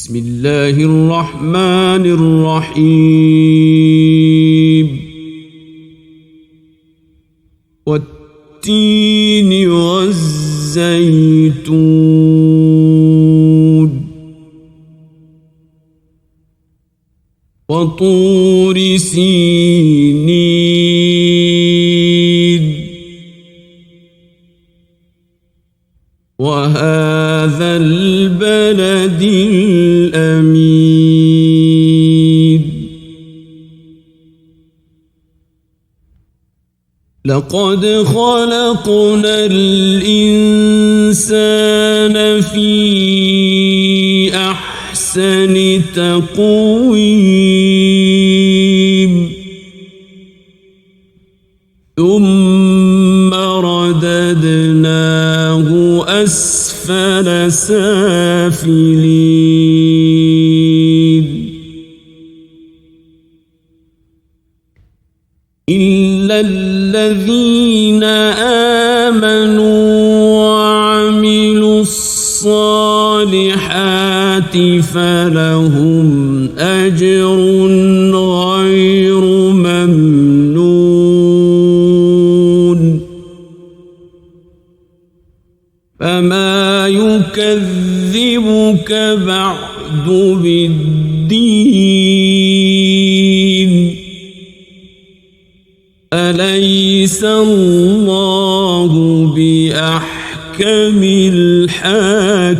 بسم الله الرحمن الرحيم والتين والزيتون وطور سينين وهذا البلد الأمين لقد خلقنا الإنسان في أحسن تقويم ثم رددناه أسفل سافلين إلا الذين آمنوا وعملوا الصالحات فلهم أجر غير ممنون فما يكذبك بعد بالدين أليس الله بأحكم الحاكمين